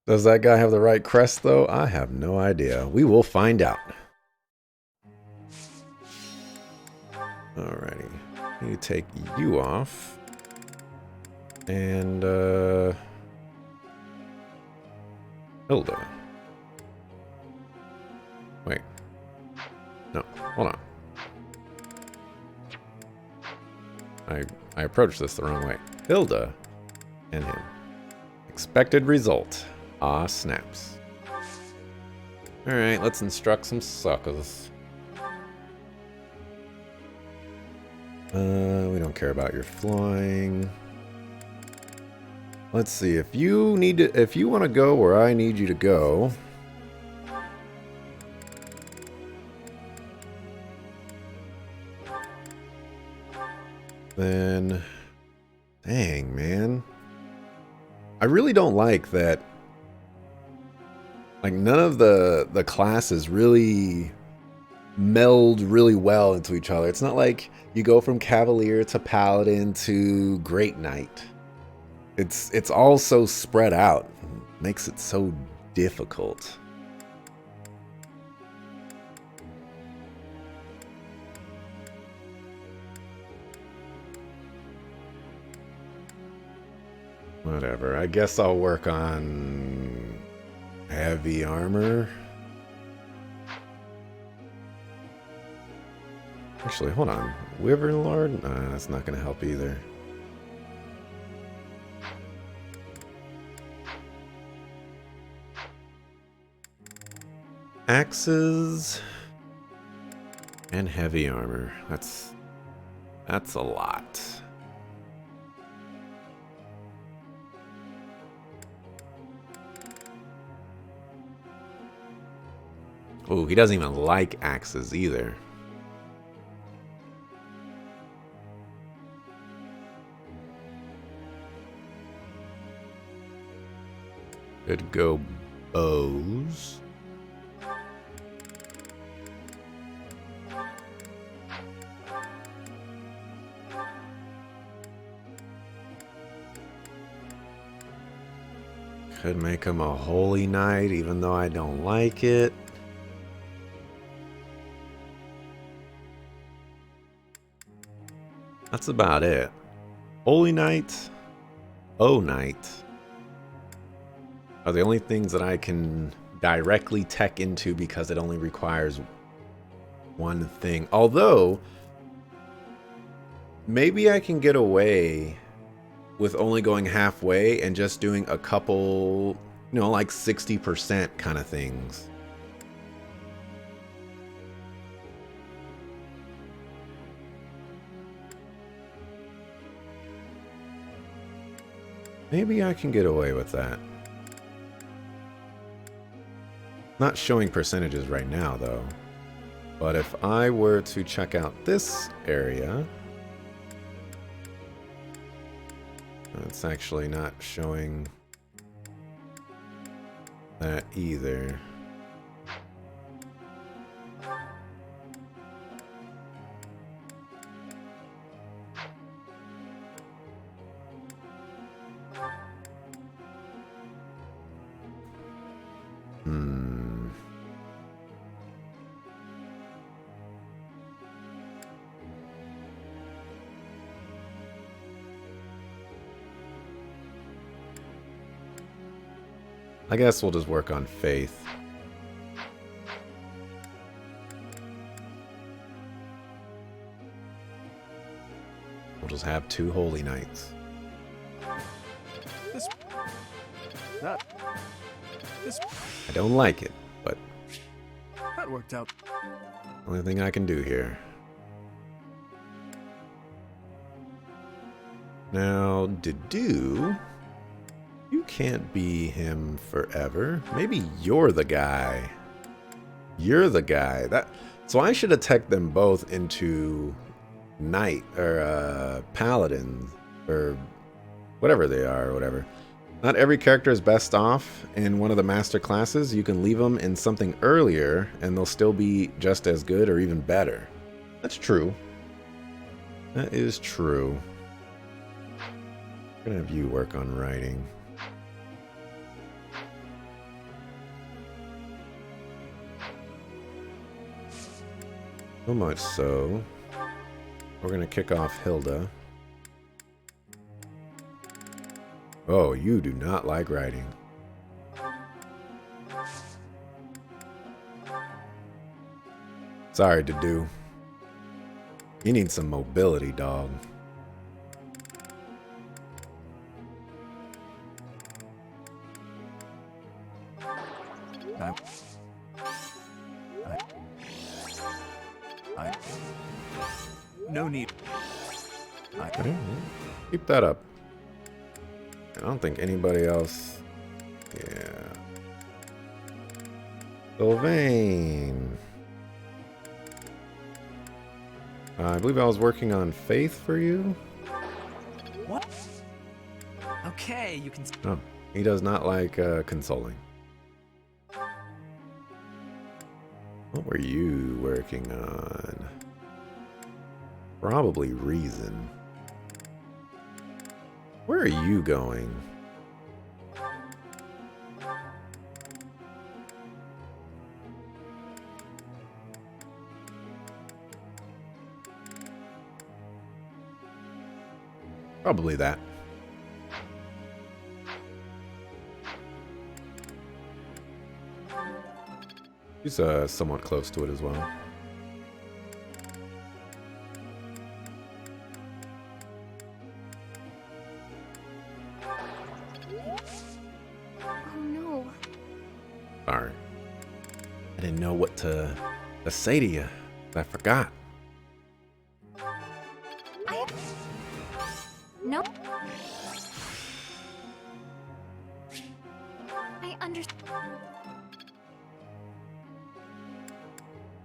Does that guy have the right crest, though? I have no idea. We will find out. Alrighty. I need to take you off. And, Hilda. Wait. No, hold on. I approached this the wrong way. Hilda and him. Expected result. Ah, snaps. Alright, let's instruct some suckers. We don't care about your flying. Let's see, if you want to go where I need you to go. Then, dang, man. I really don't like that. Like, none of the classes really meld really well into each other. It's not like you go from Cavalier to Paladin to Great Knight. It's all so spread out. It makes it so difficult. Whatever. I guess I'll work on heavy armor. Actually, hold on. Wyvern Lord? Nah, that's not going to help either. Axes and heavy armor. That's a lot. Oh, he doesn't even like axes either. Could go bows. Could make him a holy knight, even though I don't like it. That's about it. Holy Knight, O Knight are the only things that I can directly tech into because it only requires one thing. Although, maybe I can get away with only going halfway and just doing a couple, you know, like 60% kind of things. Maybe I can get away with that. Not showing percentages right now, though. But if I were to check out this area, it's actually not showing that either. I guess we'll just work on faith. We'll just have 2 holy knights. I don't like it, but that worked out. Only thing I can do here. Now, Dedu, you can't be him forever. Maybe you're the guy. You're the guy. So I should have teched them both into knight or paladin or whatever they are or whatever. Not every character is best off in one of the master classes. You can leave them in something earlier and they'll still be just as good or even better. That's true. That is true. I'm gonna have you work on writing. So much so, we're gonna kick off Hilda. Oh, you do not like riding. Sorry, Dedu. You need some mobility, dog. No need. Okay, keep that up. I don't think anybody else. Yeah. Sylvain. I believe I was working on Faith for you. What? Okay, you can. Oh, he does not like consoling. What were you working on? Probably reason. Where are you going? Probably that. He's somewhat close to it as well. Oh no. Sorry. I didn't know what to say to you. I forgot. No. I understand.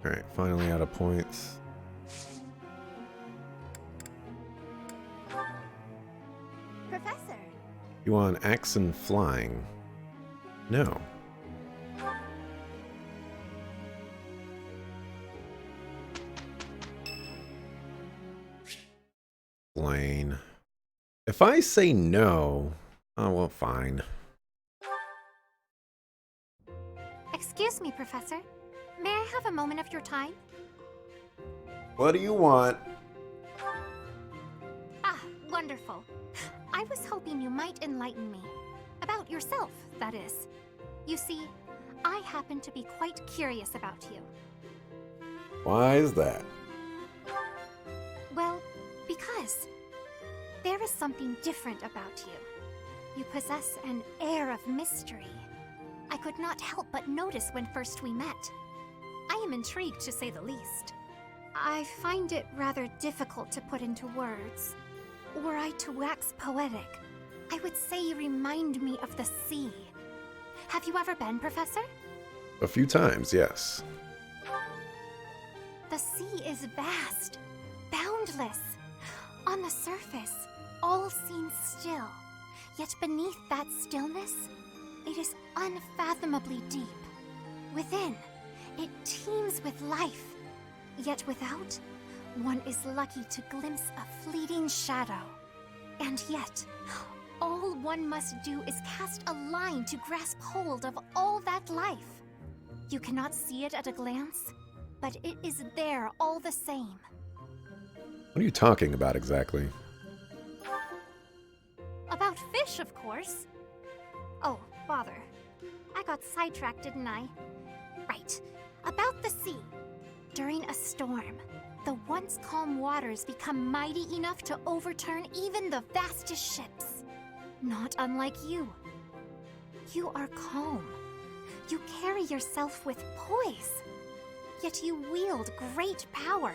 Alright, finally out of points. Professor. You want Axon flying? No. Lane. If I say no, oh well, fine. Excuse me, Professor. May I have a moment of your time? What do you want? Ah, wonderful. I was hoping you might enlighten me. About yourself, that is. You see, I happen to be quite curious about you. Why is that? Well, because there is something different about you. You possess an air of mystery. I could not help but notice when first we met. I am intrigued, to say the least. I find it rather difficult to put into words. Were I to wax poetic, I would say you remind me of the sea. Have you ever been, Professor? A few times, yes. The sea is vast, boundless. On the surface, all seems still. Yet beneath that stillness, it is unfathomably deep. Within, it teems with life. Yet without, one is lucky to glimpse a fleeting shadow. And yet, all one must do is cast a line to grasp hold of all that life. You cannot see it at a glance, but it is there all the same. What are you talking about exactly? About fish, of course. Oh, bother. I got sidetracked, didn't I? Right. About the sea. During a storm, the once calm waters become mighty enough to overturn even the vastest ships. Not unlike you. You are calm. You carry yourself with poise. Yet you wield great power.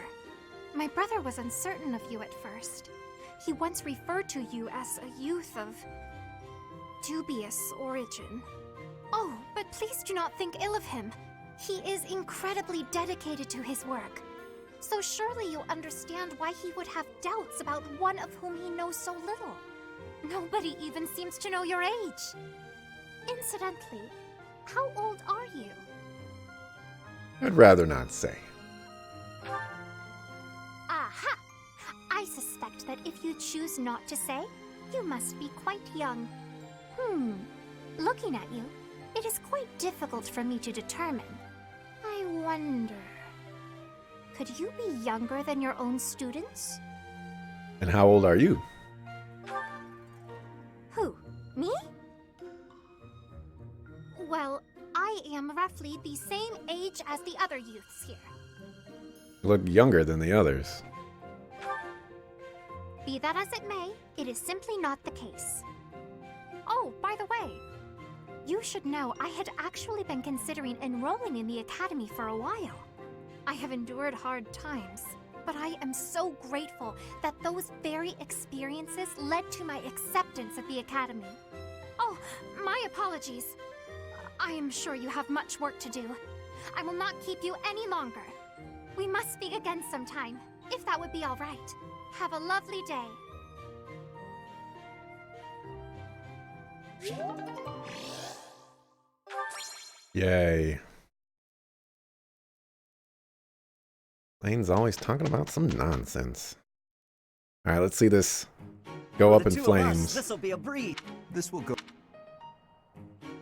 My brother was uncertain of you at first. He once referred to you as a youth of dubious origin. Oh, but please do not think ill of him. He is incredibly dedicated to his work. So surely you understand why he would have doubts about one of whom he knows so little. Nobody even seems to know your age. Incidentally, how old are you? I'd rather not say. Aha! I suspect that if you choose not to say, you must be quite young. Looking at you, it is quite difficult for me to determine. I wonder... Could you be younger than your own students? And how old are you? Who? Me? Well, I am roughly the same age as the other youths here. You look younger than the others. Be that as it may, it is simply not the case. Oh, by the way, you should know I had actually been considering enrolling in the academy for a while. I have endured hard times, but I am so grateful that those very experiences led to my acceptance at the academy. Oh, my apologies. I am sure you have much work to do. I will not keep you any longer. We must speak again sometime, if that would be all right. Have a lovely day. Yay. Lane's always talking about some nonsense. Alright, let's see this go up in flames. This'll be a breeze. This will go.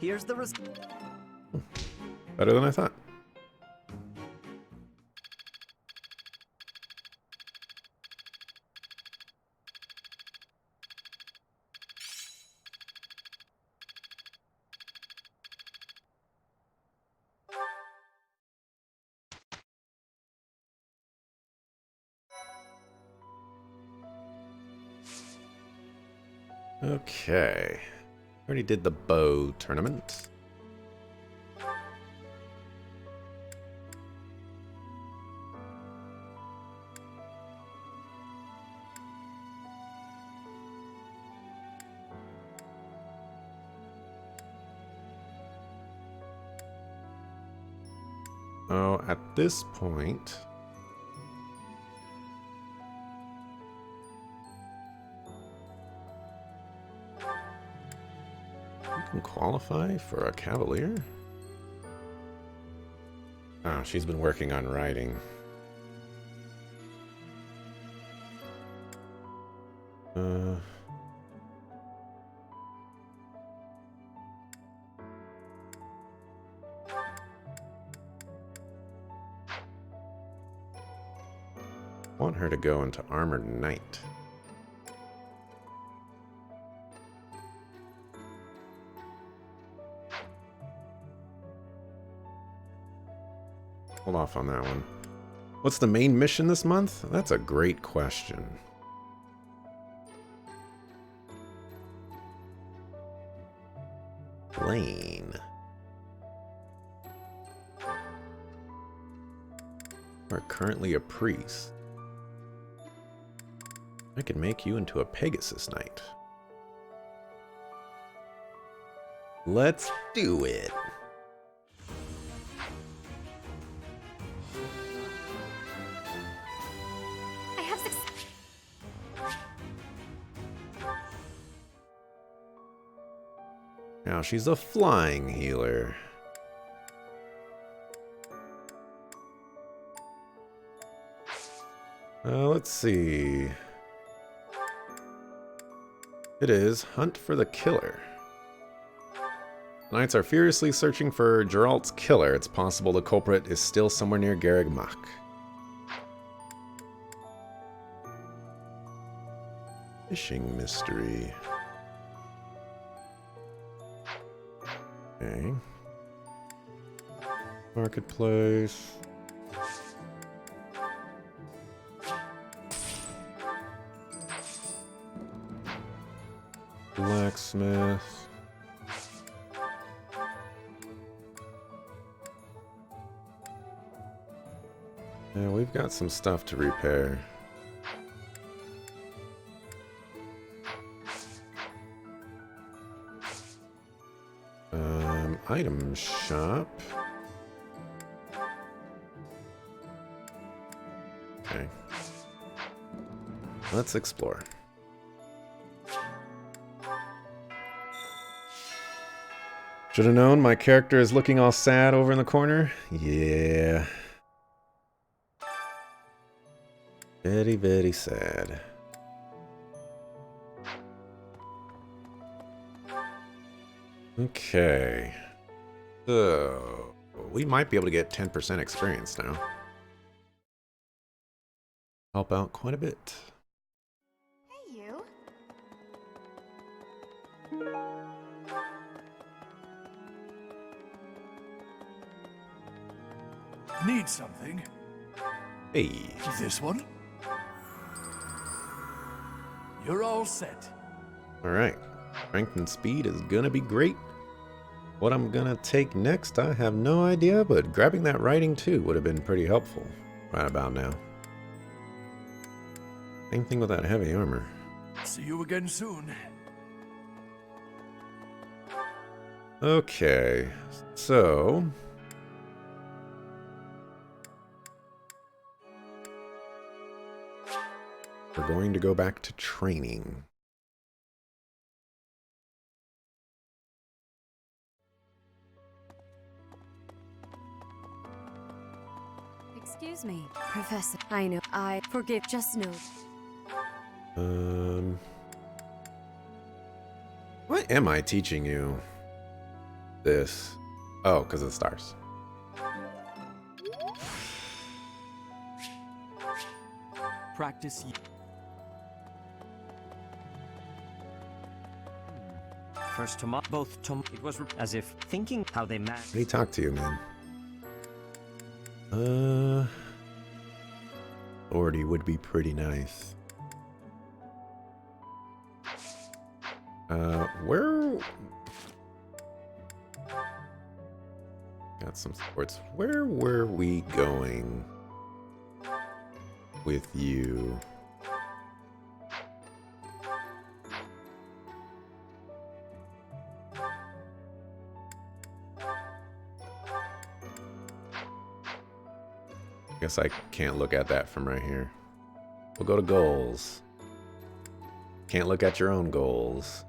Here's the Better than I thought. Okay. Already did the bow tournament. Oh, at this point... can qualify for a cavalier? Oh, she's been working on writing. Want her to go into Armored Knight. Hold off on that one. What's the main mission this month? That's a great question. Lane. You are currently a priest. I can make you into a Pegasus Knight. Let's do it. Now she's a flying healer. Let's see. It is Hunt for the Killer. Knights are furiously searching for Geralt's killer. It's possible the culprit is still somewhere near Garreg Fishing mystery. Okay. Marketplace. Blacksmith. Yeah, we've got some stuff to repair. Item shop. Okay. Let's explore. Should have known my character is looking all sad over in the corner. Yeah. Very, very sad. Okay. So, we might be able to get 10% experience now. help out quite a bit. Hey, you. Need something? Hey. This one? You're all set. Alright. Strength and speed is gonna be great. What I'm gonna take next, I have no idea, but grabbing that writing too would have been pretty helpful right about now. Same thing with that heavy armor. See you again soon. Okay, so we're going to go back to training. Excuse me, Professor. I know. I forgive. Just know. Why am I teaching you this? Oh, because of the stars. Practice. First tomorrow, both tom. It was as if thinking how they match. Let me talk to you, man. Authority would be pretty nice. Where... Got some sports. Where were we going with you? Guess I can't look at that from right here. We'll go to goals. Can't look at your own goals.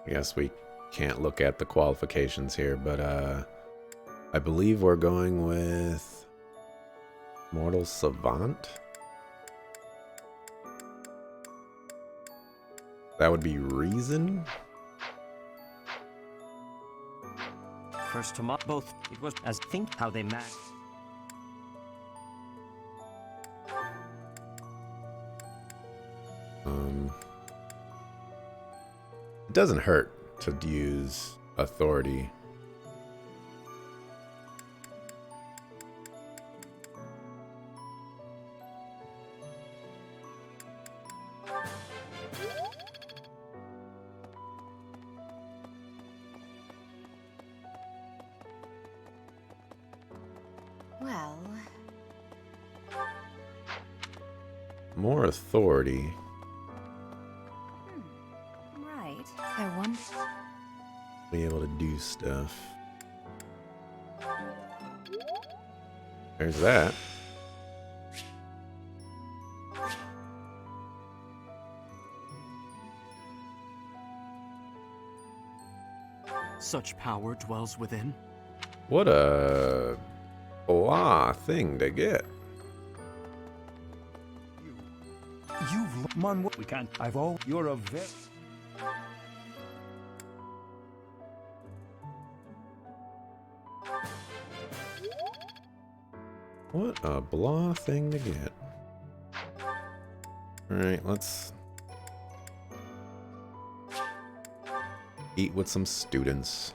I guess we can't look at the qualifications here, but I believe we're going with Mortal Savant. That would be Reason. First tomorrow, both. It was as think how they match. It doesn't hurt to use authority. Well, More authority. right. I wonder. Be able to do stuff. There's that. Such power dwells within. What a blah thing to get. You've man. We can't. I've all. You're a very. What a blah thing to get. Alright, let's eat with some students.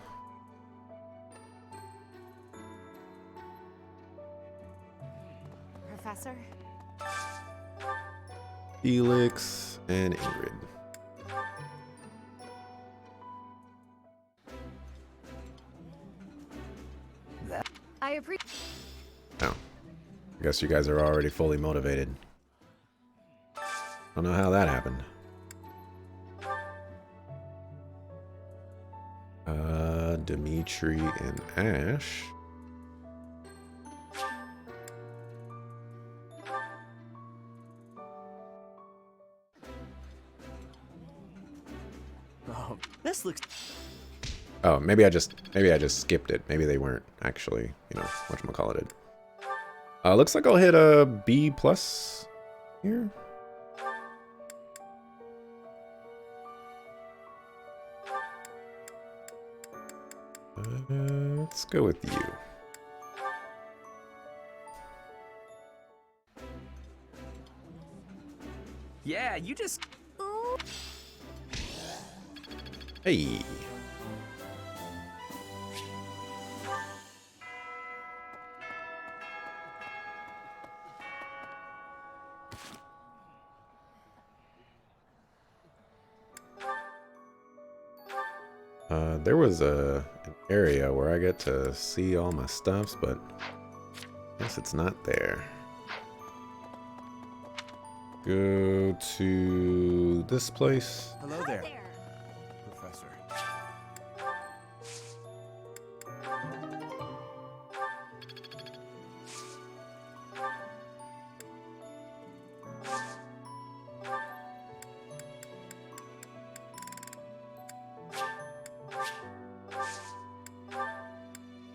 Professor? Felix and Ingrid. I appreciate. Oh. I guess you guys are already fully motivated. Don't know how that happened. Dimitri and Ash. Oh, this looks. Oh, maybe I just skipped it. Maybe they weren't actually, you know, whatchamacallit. Looks like I'll hit a B plus here. Let's go with you. Yeah, you just... Ooh. Hey. There was an area where I get to see all my stuffs, but I guess it's not there. Go to this place. Hello Hi there, there. Professor.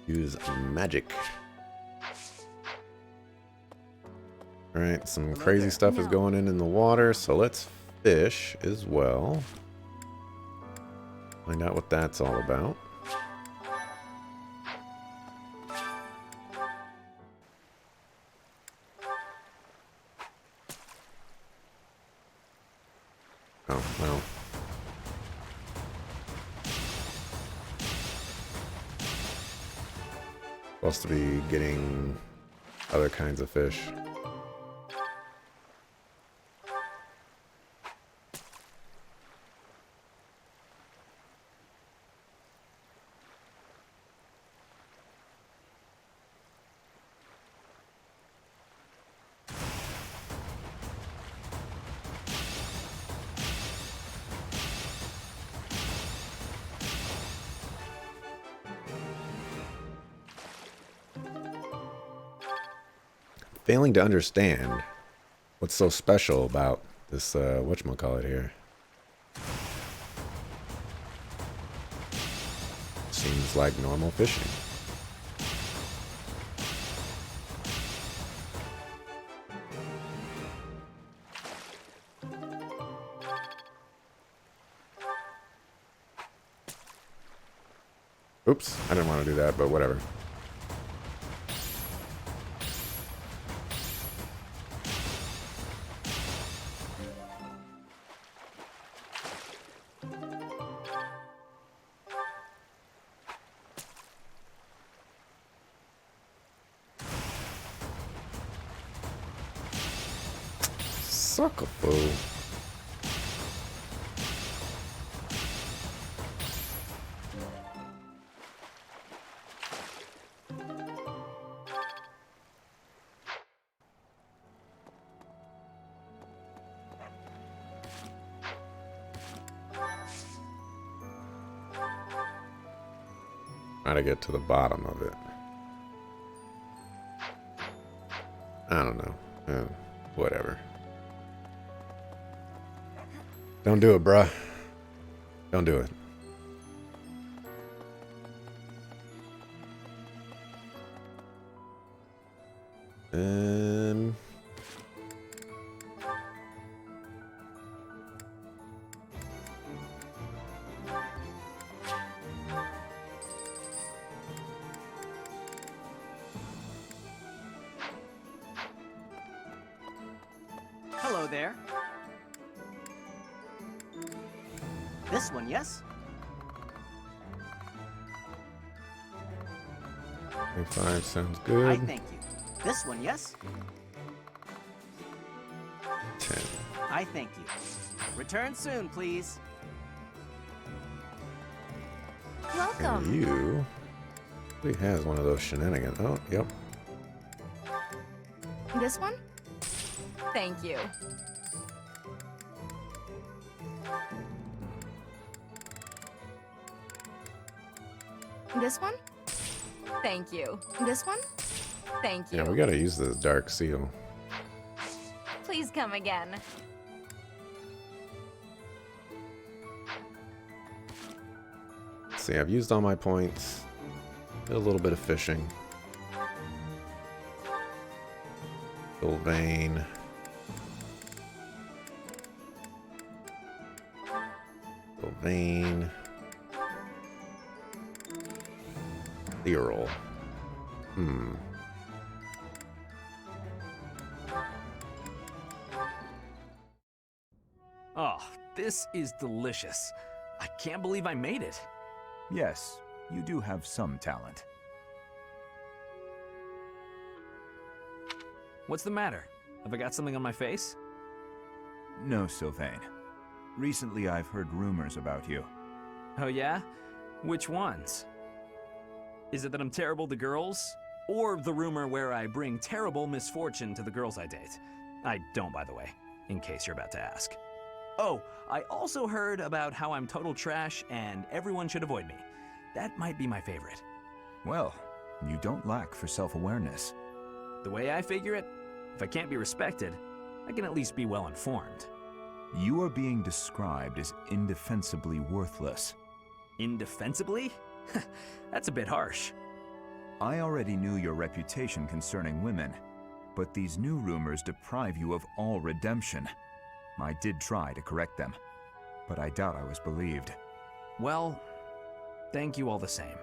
Use magic. Alright, some crazy there. stuff is No. going in the water, so let's fish as well. Find out what that's all about. Oh, well. Supposed to be getting other kinds of fish. Failing to understand what's so special about this, whatchamacallit here. Seems like normal fishing. Oops, I didn't want to do that, but whatever. Sucker fool. Try to get to the bottom of it. I don't know. Whatever. Don't do it, bruh. Don't do it. Hello there. This one, yes? 25 sounds I good. thank you. This one, yes? 10. I thank you. Return soon, please. Welcome. And you... He has one of those shenanigans. Oh, yep. This one? Thank you. This one? Thank you. This one? Thank you. Yeah, we gotta use this dark seal. Please come again. See, I've used all my points. Did a little bit of fishing. Sylvain. Sylvain. Cyril. Oh, this is delicious. I can't believe I made it. Yes, you do have some talent. What's the matter? Have I got something on my face? No, Sylvain. Recently I've heard rumors about you. Oh yeah? Which ones? Is it that I'm terrible to girls? Or the rumor where I bring terrible misfortune to the girls I date? I don't, by the way, in case you're about to ask. Oh, I also heard about how I'm total trash and everyone should avoid me. That might be my favorite. Well, you don't lack for self-awareness. The way I figure it, if I can't be respected, I can at least be well informed. You are being described as indefensibly worthless. Indefensibly? That's a bit harsh. I already knew your reputation concerning women, but these new rumors deprive you of all redemption. I did try to correct them, but I doubt I was believed. Well, thank you all the same.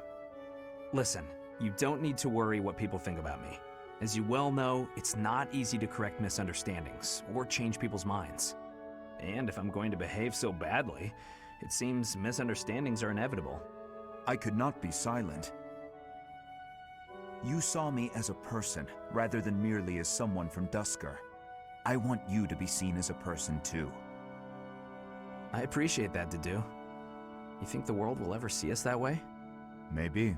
Listen, you don't need to worry what people think about me. As you well know, it's not easy to correct misunderstandings or change people's minds. And if I'm going to behave so badly, it seems misunderstandings are inevitable. I could not be silent. You saw me as a person, rather than merely as someone from Dusker. I want you to be seen as a person, too. I appreciate that, Dedu. You think the world will ever see us that way? Maybe.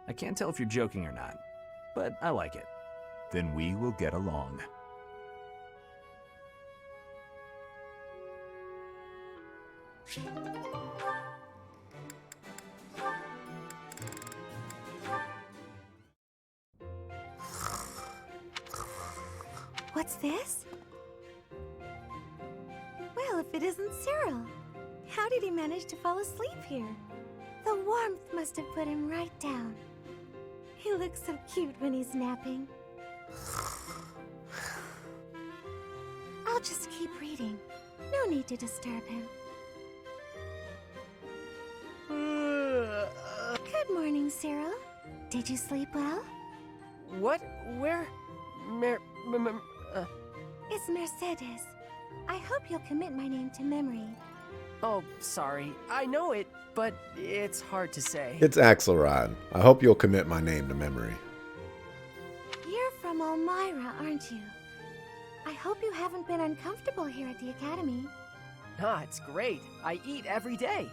I can't tell if you're joking or not, but I like it. Then we will get along. What's this? Well, if it isn't Cyril. How did he manage to fall asleep here? The warmth must have put him right down. He looks so cute when he's napping. I'll just keep reading. No need to disturb him. Good morning, Cyril. Did you sleep well? What? Where? It's Mercedes. I hope you'll commit my name to memory. Oh, sorry. I know it, but it's hard to say. It's Axelrod. I hope you'll commit my name to memory. You're from Elmira, aren't you? I hope you haven't been uncomfortable here at the Academy. Ah, it's great. I eat every day.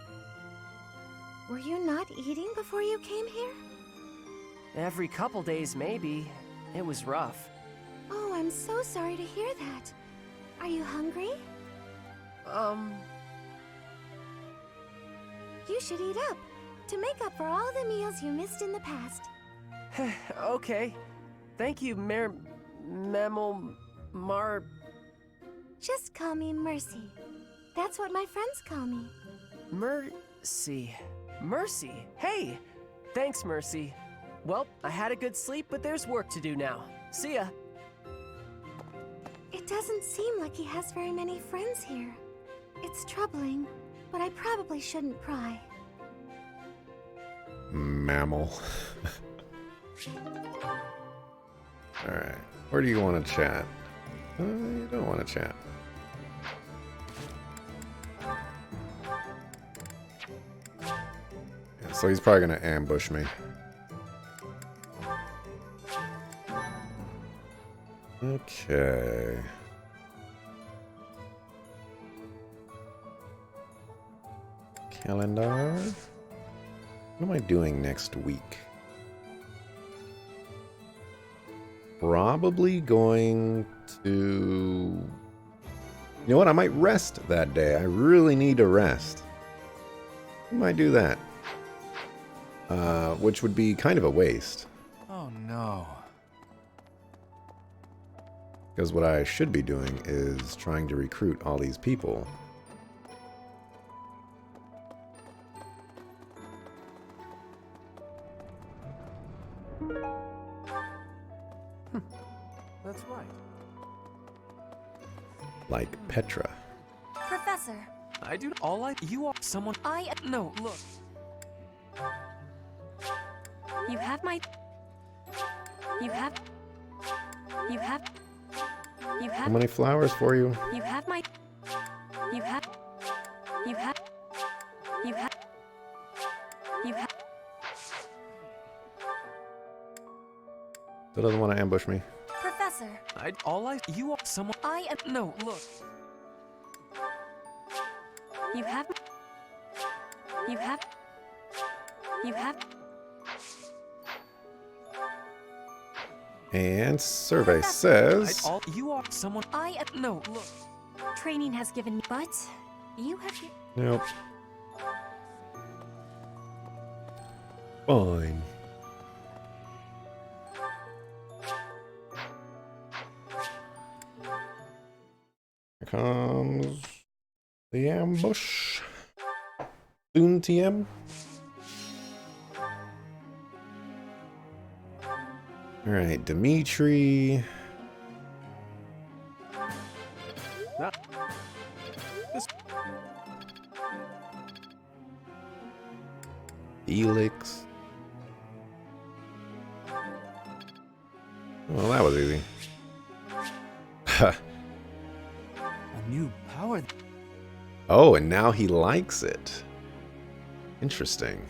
Were you not eating before you came here? Every couple days, maybe. It was rough. Oh, I'm so sorry to hear that. Are you hungry? You should eat up, to make up for all the meals you missed in the past. Okay. Thank you, Mar... Just call me Mercy. That's what my friends call me. Mercy. Mercy. Hey! Thanks, Mercy. Well, I had a good sleep, but there's work to do now. See ya. It doesn't seem like he has very many friends here. It's troubling, but I probably shouldn't pry. Mammal. Alright. Where do you want to chat? You don't want to chat. Yeah, so he's probably going to ambush me. Okay. Calendar. What am I doing next week? Probably going to... You know what? I might rest that day. I really need to rest. I might do that. Which would be kind of a waste. Oh no. Because what I should be doing is trying to recruit all these people. That's right. Like Petra. Professor, I do all I. You are someone. No, look. You have my. You have. You have. You How have. many flowers for you? You have my. You have. You have. You have. You have. Still doesn't want to ambush me. Professor, You are someone. No, look. You have. You have. You have. And survey says You are someone. No, look. training has given me, but you have your... nope. Fine. Here comes the ambush. Soon TM. Alright, Dimitri. Felix. Well, that was easy. A new power. Oh, and now he likes it. Interesting.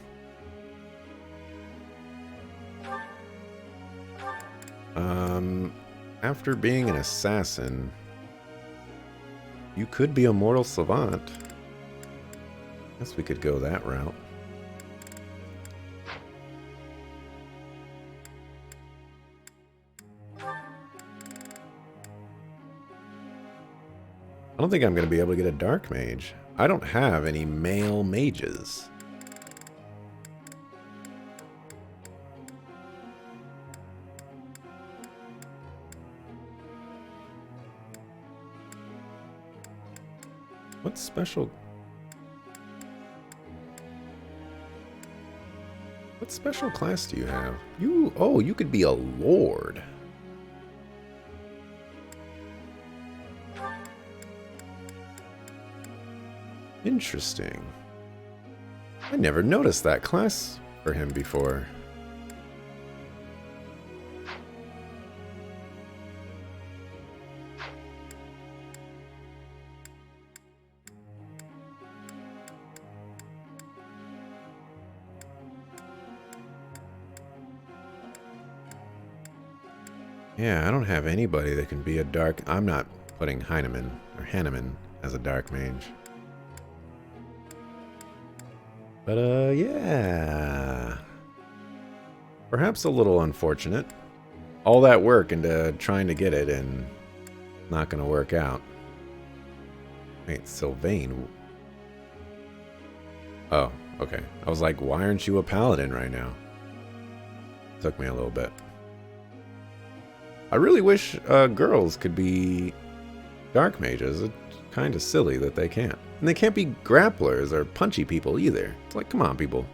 After being an assassin, you could be a mortal savant. Guess we could go that route. I don't think I'm going to be able to get a dark mage. I don't have any male mages. What special... What special class do you have? Oh, you could be a lord. Interesting. I never noticed that class for him before. Yeah, I don't have anybody that can be a dark... I'm not putting Heinemann or Hanneman as a dark mage. But, yeah. Perhaps a little unfortunate. All that work into trying to get it and not going to work out. Wait, Sylvain. Oh, okay. I was like, why aren't you a paladin right now? Took me a little bit. I really wish girls could be dark mages. It's kind of silly that they can't. And they can't be grapplers or punchy people either. It's like, come on, people.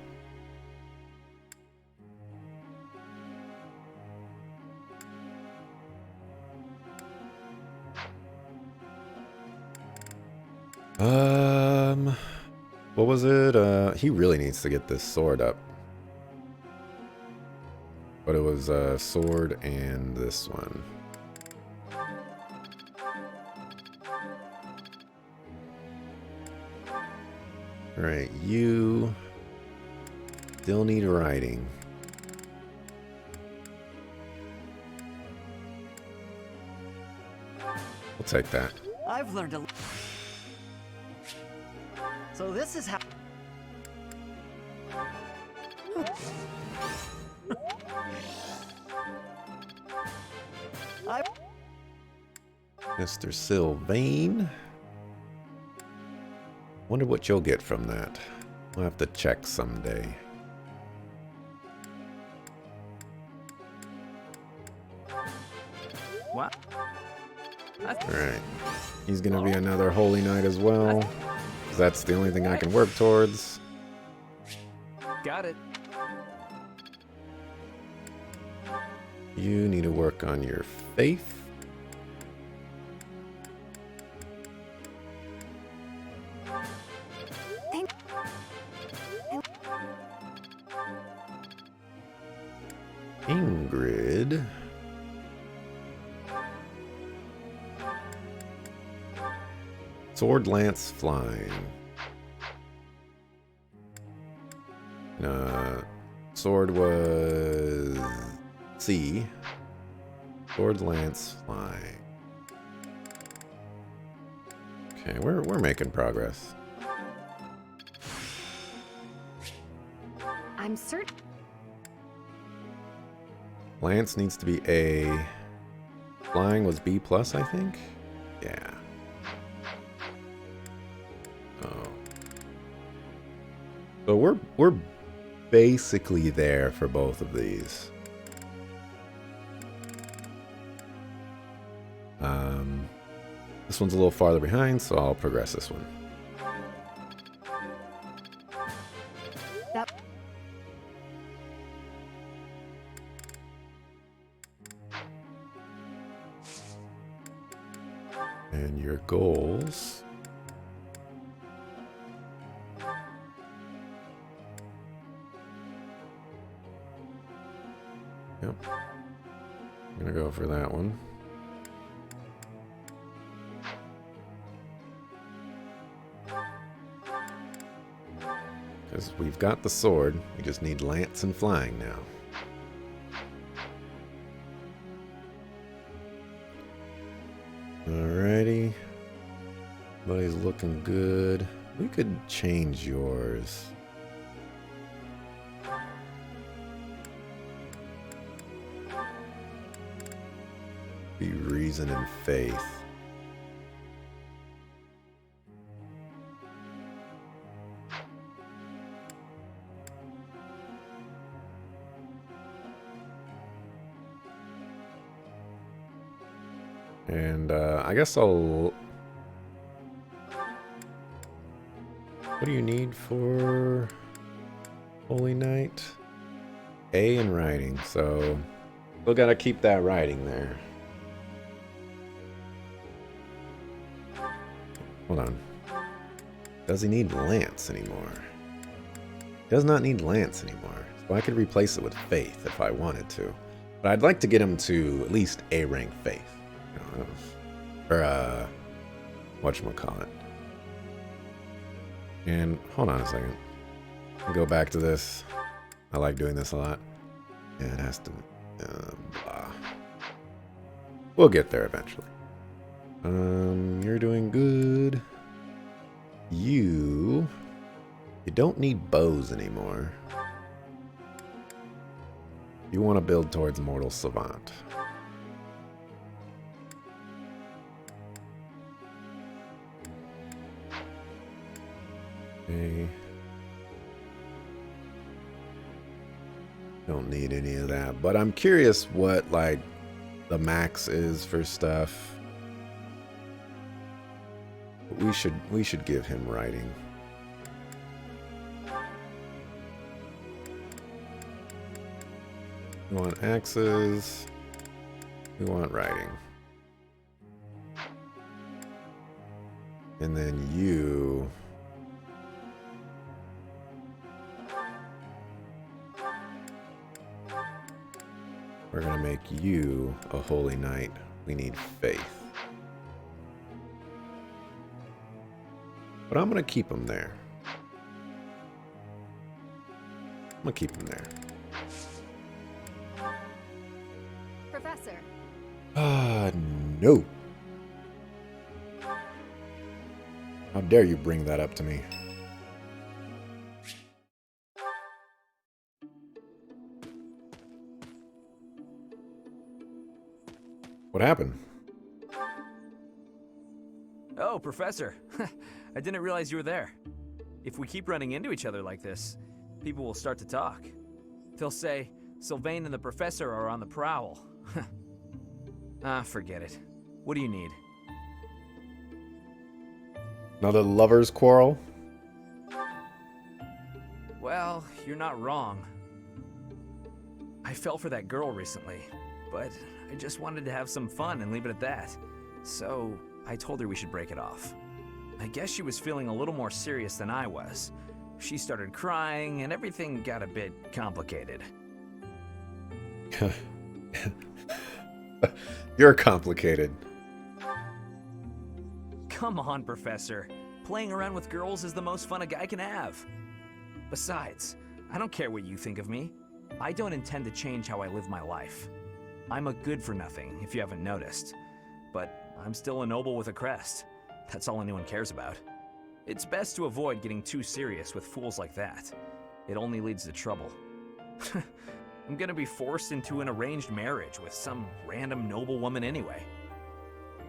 What was it? He really needs to get this sword up. But it was a sword and this one. Alright, you still need writing. We'll take that. I've learned a. So this is how. Mr. Sylvain. Wonder what you'll get from that. We'll have to check someday. What? Alright. He's gonna be another Holy Knight as well. 'Cause that's the only thing I can work towards. Got it. You need to work on your faith. Ingrid. Sword, lance, flying. Sword was C. Sword, lance, flying. Okay, we're making progress. I'm certain. Lance needs to be A. Flying was B plus, I think? Yeah. Oh. So we're basically there for both of these. This one's a little farther behind, so I'll progress this one. That And your goals. Yep. I'm gonna go for that one. Because we've got the sword, we just need lance and flying now. Alrighty. Buddy's looking good. We could change yours. Be reason and faith. And I guess I'll... What do you need for Holy Night? A in writing, so still gotta keep that writing there. Hold on. Does he need Lance anymore? He does not need Lance anymore. So I could replace it with Faith if I wanted to. But I'd like to get him to at least A rank Faith. You know, or whatchamacallit. And hold on a second. I'll go back to this. I like doing this a lot. Yeah, it has to... blah. We'll get there eventually. You're doing good. You don't need bows anymore. You want to build towards Mortal Savant. Okay. Don't need any of that, but I'm curious what like the max is for stuff. We should give him writing. We want axes. We want writing. And then you... We're gonna make you a holy knight. We need faith. But I'm gonna keep him there. I'm gonna keep him there. Professor. No. How dare you bring that up to me? What happened? Oh, Professor. I didn't realize you were there. If we keep running into each other like this, people will start to talk. They'll say, Sylvain and the Professor are on the prowl. Forget it. What do you need? Another lover's quarrel? Well, you're not wrong. I fell for that girl recently, but I just wanted to have some fun and leave it at that. So I told her we should break it off. I guess she was feeling a little more serious than I was. She started crying and everything got a bit complicated. You're complicated. Come on, Professor. Playing around with girls is the most fun a guy can have. Besides, I don't care what you think of me. I don't intend to change how I live my life. I'm a good-for-nothing, if you haven't noticed. But I'm still a noble with a crest. That's all anyone cares about. It's best to avoid getting too serious with fools like that. It only leads to trouble. I'm gonna be forced into an arranged marriage with some random noble woman anyway.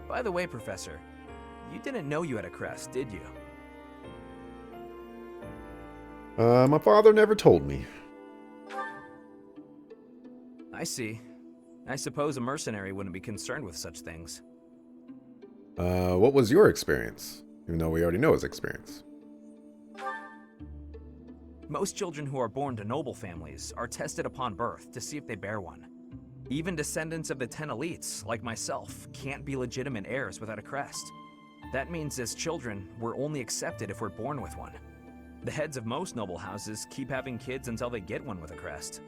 By the way, Professor, you didn't know you had a crest, did you? My father never told me. I see. I suppose a mercenary wouldn't be concerned with such things. What was your experience? Even though we already know his experience. Most children who are born to noble families are tested upon birth to see if they bear one. Even descendants of the 10 elites, like myself, can't be legitimate heirs without a crest. That means as children, we're only accepted if we're born with one. The heads of most noble houses keep having kids until they get one with a crest.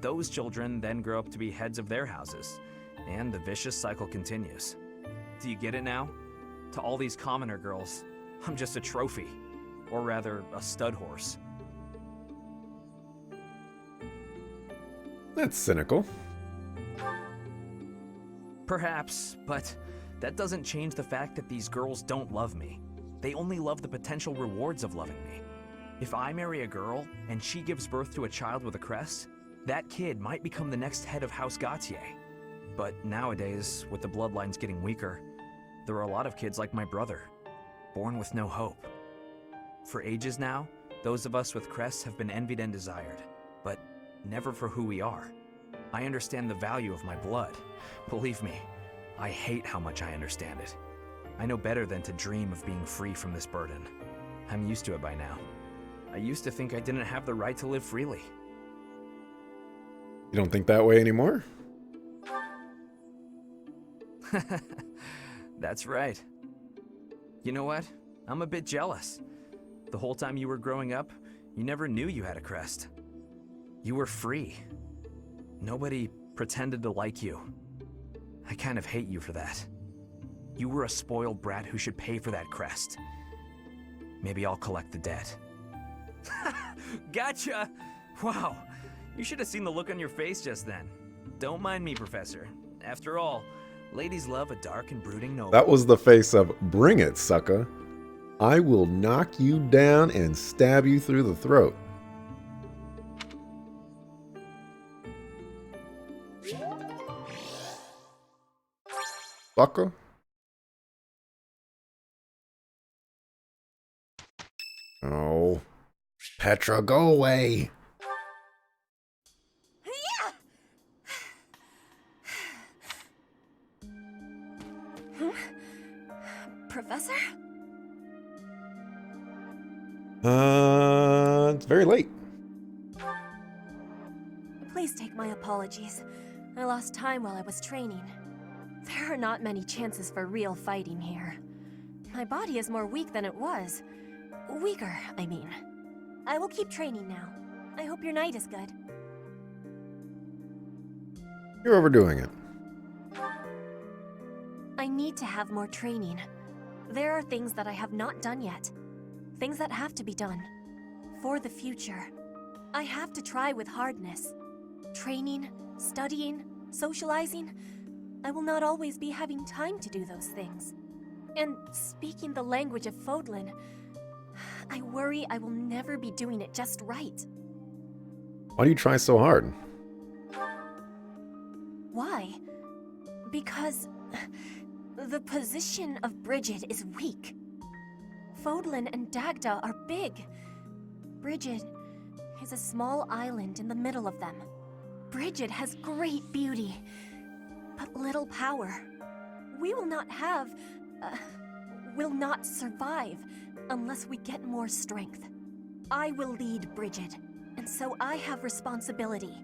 Those children then grow up to be heads of their houses, and the vicious cycle continues. Do you get it now? To all these commoner girls, I'm just a trophy. Or rather, a stud horse. That's cynical. Perhaps, but that doesn't change the fact that these girls don't love me. They only love the potential rewards of loving me. If I marry a girl, and she gives birth to a child with a crest, that kid might become the next head of House Gautier. But nowadays, with the bloodlines getting weaker, there are a lot of kids like my brother, born with no hope. For ages now, those of us with crests have been envied and desired, but never for who we are. I understand the value of my blood. Believe me, I hate how much I understand it. I know better than to dream of being free from this burden. I'm used to it by now. I used to think I didn't have the right to live freely. You don't think that way anymore? That's right. You know what? I'm a bit jealous. The whole time you were growing up, you never knew you had a crest. You were free. Nobody pretended to like you. I kind of hate you for that. You were a spoiled brat who should pay for that crest. Maybe I'll collect the debt. Gotcha! Wow, you should have seen the look on your face just then. Don't mind me, Professor. After all, ladies love a dark and brooding noble. That was the face of "Bring it, sucker. I will knock you down and stab you through the throat." Sucker. Oh. Petra, go away. Professor? It's very late. Please take my apologies. I lost time while I was training. There are not many chances for real fighting here. My body is more weak than it was. Weaker, I mean. I will keep training now. I hope your night is good. You're overdoing it. I need to have more training. There are things that I have not done yet. Things that have to be done. For the future. I have to try with hardness. Training, studying, socializing. I will not always be having time to do those things. And speaking the language of Fodlan, I worry I will never be doing it just right. Why do you try so hard? Why? Because the position of Bridget is weak. Fodlan and Dagda are big. Bridget is a small island in the middle of them. Bridget has great beauty, but little power. We will not survive unless we get more strength. I will lead Bridget, and so I have responsibility.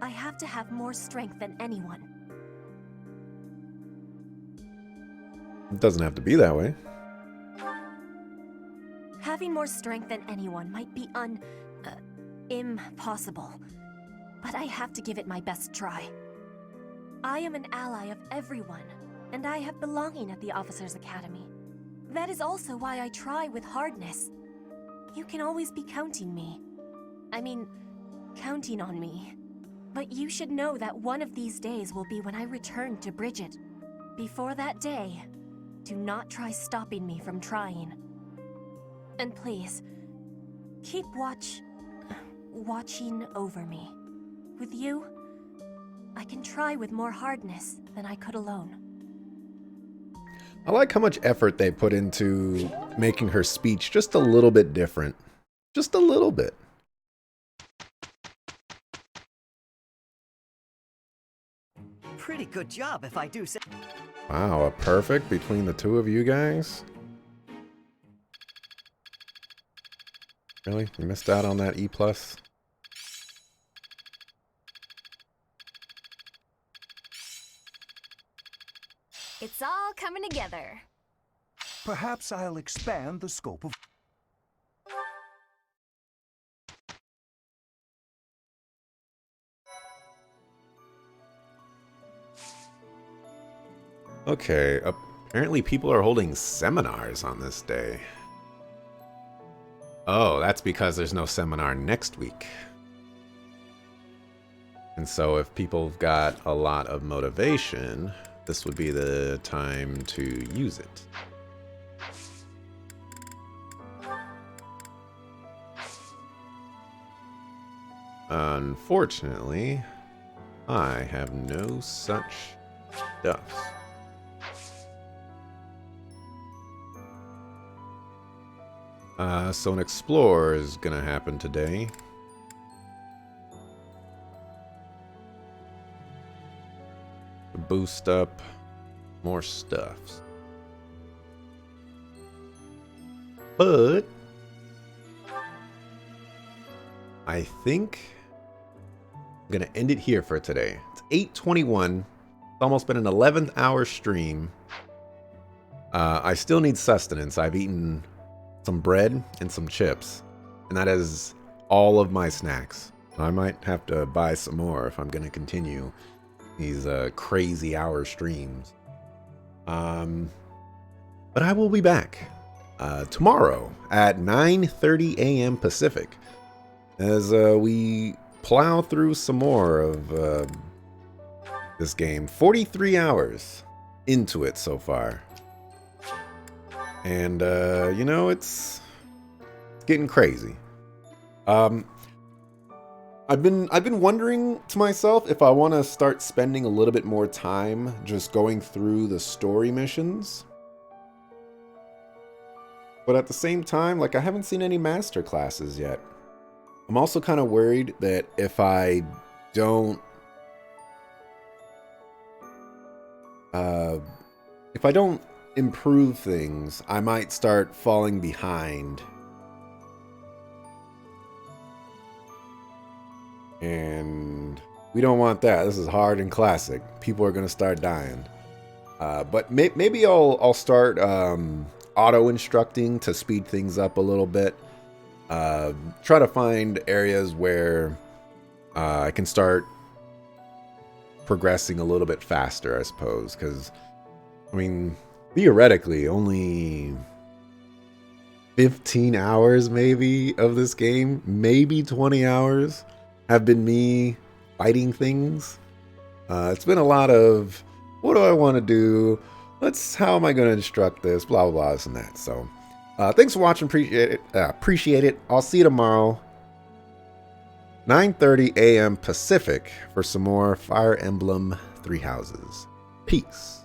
I have to have more strength than anyone. It doesn't have to be that way. Having more strength than anyone might be impossible. but I have to give it my best try. I am an ally of everyone, and I have belonging at the Officers' Academy. That is also why I try with hardness. You can always be counting on me. But you should know that one of these days will be when I return to Bridget. Before that day, do not try stopping me from trying. And please, keep watching over me. With you, I can try with more hardness than I could alone. I like how much effort they put into making her speech just a little bit different. Just a little bit. Pretty good job, if I do say. Wow, a perfect between the two of you guys? Really? You missed out on that E+? It's all coming together. Perhaps I'll expand the scope of... Okay, apparently people are holding seminars on this day. Oh, that's because there's no seminar next week. And so if people have got a lot of motivation, this would be the time to use it. Unfortunately, I have no such stuff. So an explorer is gonna happen today. To boost up more stuffs. But I think I'm gonna end it here for today. It's 8:21. It's almost been an 11th hour stream. I still need sustenance. I've eaten some bread and some chips, and that is all of my snacks. I might have to buy some more if I'm gonna continue these crazy hour streams. But I will be back tomorrow at 9:30 a.m. Pacific as we plow through some more of this game. 43 hours into it so far. And, you know, it's getting crazy. I've been wondering to myself if I want to start spending a little bit more time just going through the story missions. But at the same time, like, I haven't seen any master classes yet. I'm also kind of worried that if I don't improve things, I might start falling behind. And we don't want that. This is hard and classic. People are going to start dying. But maybe I'll start auto-instructing to speed things up a little bit. Try to find areas where I can start progressing a little bit faster, I suppose. Because, I mean, theoretically, only 15 hours maybe of this game, maybe 20 hours, have been me fighting things. It's been a lot of, what do I want to do? How am I going to instruct this? Blah, blah, blah, this and that. So, thanks for watching. Appreciate it. I'll see you tomorrow, 9:30 a.m. Pacific, for some more Fire Emblem Three Houses. Peace.